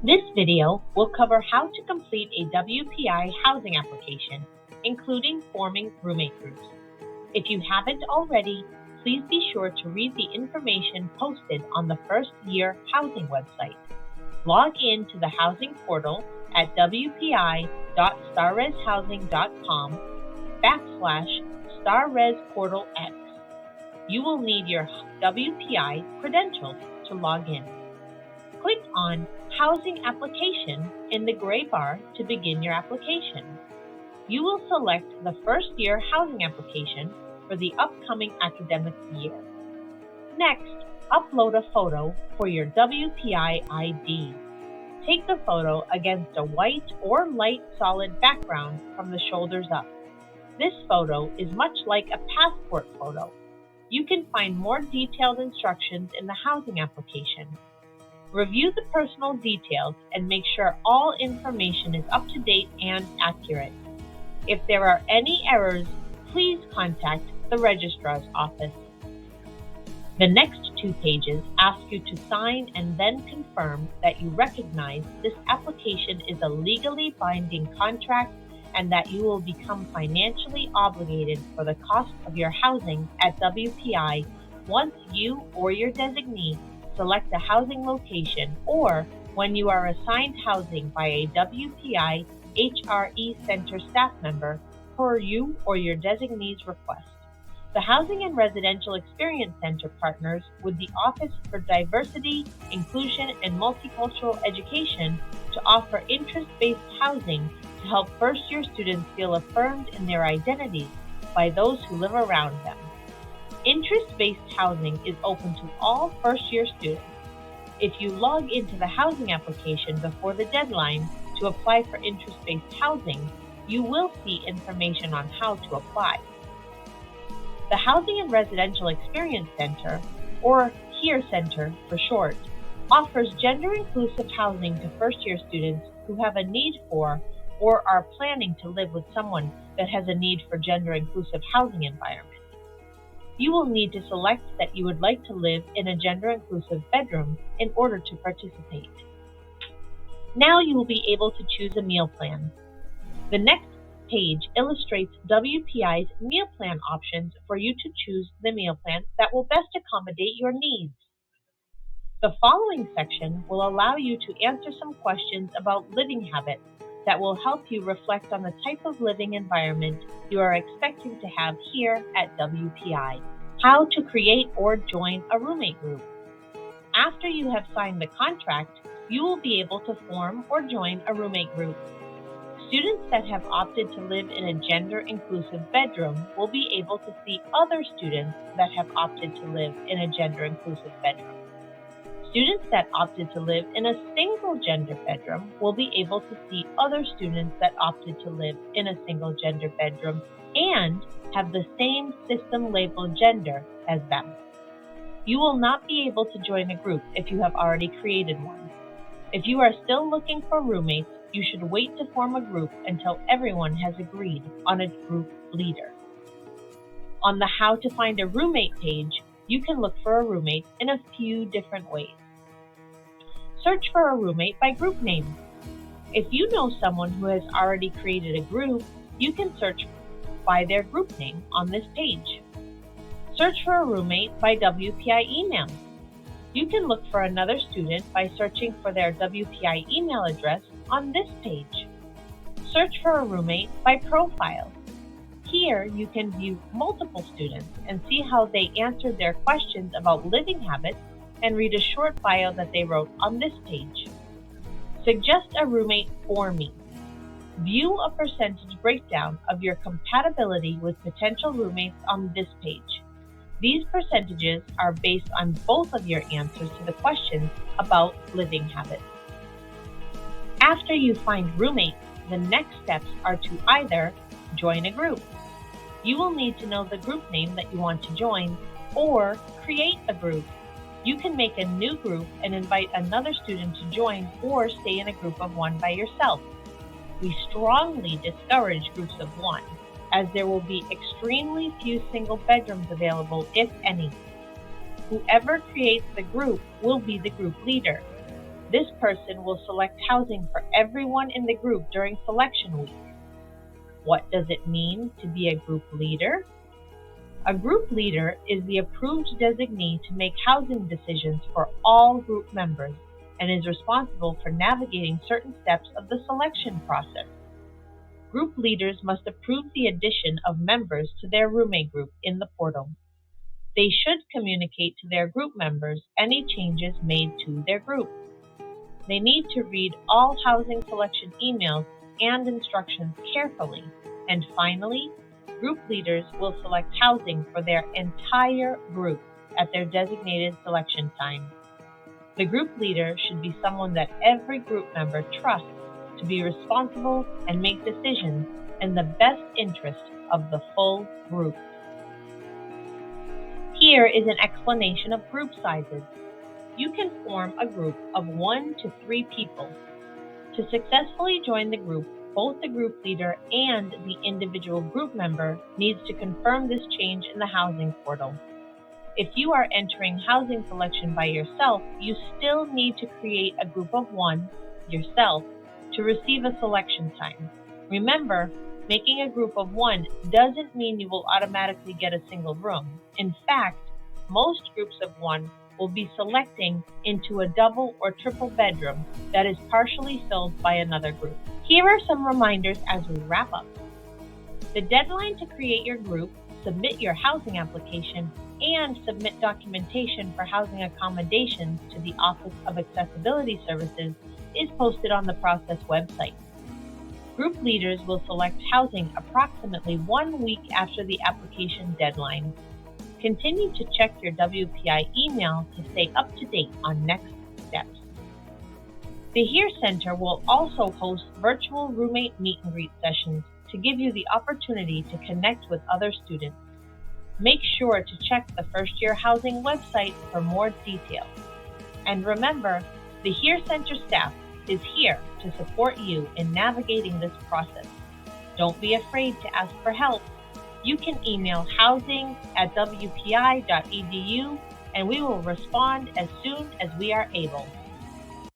This video will cover how to complete a WPI housing application, including forming roommate groups. If you haven't already, please be sure to read the information posted on the First Year Housing website. Log in to the housing portal at wpi.starresportal.com/StarResPortalX. You will need your WPI credentials to log in. Click on Housing Application in the gray bar to begin your application. You will select the First Year Housing application for the upcoming academic year. Next, upload a photo for your WPI ID. Take the photo against a white or light solid background from the shoulders up. This photo is much like a passport photo. You can find more detailed instructions in the housing application. Review the personal details and make sure all information is up to date and accurate. If there are any errors, please contact the registrar's office. The next 2 pages ask you to sign and then confirm that you recognize this application is a legally binding contract and that you will become financially obligated for the cost of your housing at WPI once you or your designee select a housing location or when you are assigned housing by a WPI HRE Center staff member per you or your designee's request. The Housing and Residential Experience Center partners with the Office for Diversity, Inclusion, and Multicultural Education to offer interest-based housing to help first-year students feel affirmed in their identities by those who live around them. Interest-based housing is open to all first-year students. If you log into the housing application before the deadline to apply for interest-based housing, you will see information on how to apply. The Housing and Residential Experience Center, or HERE Center for short, offers gender-inclusive housing to first-year students who have a need for or are planning to live with someone that has a need for gender-inclusive housing environment. You will need to select that you would like to live in a gender-inclusive bedroom in order to participate. Now you will be able to choose a meal plan. The next page illustrates WPI's meal plan options for you to choose the meal plan that will best accommodate your needs. The following section will allow you to answer some questions about living habits that will help you reflect on the type of living environment you are expecting to have here at WPI. How to create or join a roommate group. After you have signed the contract, you will be able to form or join a roommate group. Students that have opted to live in a gender-inclusive bedroom will be able to see other students that have opted to live in a gender-inclusive bedroom. Students that opted to live in a single-gender bedroom will be able to see other students that opted to live in a single-gender bedroom and have the same system-labeled gender as them. You will not be able to join a group if you have already created one. If you are still looking for roommates, you should wait to form a group until everyone has agreed on a group leader. On the How to Find a Roommate page, you can look for a roommate in a few different ways. Search for a roommate by group name. If you know someone who has already created a group, you can search by their group name on this page. Search for a roommate by WPI email. You can look for another student by searching for their WPI email address on this page. Search for a roommate by profile. Here you can view multiple students and see how they answered their questions about living habits and read a short bio that they wrote on this page. Suggest a roommate for me. View a percentage breakdown of your compatibility with potential roommates on this page. These percentages are based on both of your answers to the questions about living habits. After you find roommates, the next steps are to either join a group. You will need to know the group name that you want to join or create a group. You can make a new group and invite another student to join or stay in a group of one by yourself. We strongly discourage groups of one, as there will be extremely few single bedrooms available, if any. Whoever creates the group will be the group leader. This person will select housing for everyone in the group during selection week. What does it mean to be a group leader? A group leader is the approved designee to make housing decisions for all group members and is responsible for navigating certain steps of the selection process. Group leaders must approve the addition of members to their roommate group in the portal. They should communicate to their group members any changes made to their group. They need to read all housing selection emails and instructions carefully. And finally, group leaders will select housing for their entire group at their designated selection time. The group leader should be someone that every group member trusts to be responsible and make decisions in the best interest of the full group. Here is an explanation of group sizes. You can form a group of 1 to 3 people. To successfully join the group, both the group leader and the individual group member needs to confirm this change in the housing portal. If you are entering housing selection by yourself, you still need to create a group of 1, yourself, to receive a selection time. Remember, making a group of 1 doesn't mean you will automatically get a single room. In fact, most groups of 1 will be selecting into a double or triple bedroom that is partially filled by another group. Here are some reminders as we wrap up. The deadline to create your group, submit your housing application, and submit documentation for housing accommodations to the Office of Accessibility Services is posted on the process website. Group leaders will select housing approximately 1 week after the application deadline. Continue to check your WPI email to stay up to date on next steps. The HERE Center will also host virtual roommate meet and greet sessions to give you the opportunity to connect with other students. Make sure to check the First Year Housing website for more details. And remember, the HERE Center staff is here to support you in navigating this process. Don't be afraid to ask for help. You can email housing@wpi.edu and we will respond as soon as we are able.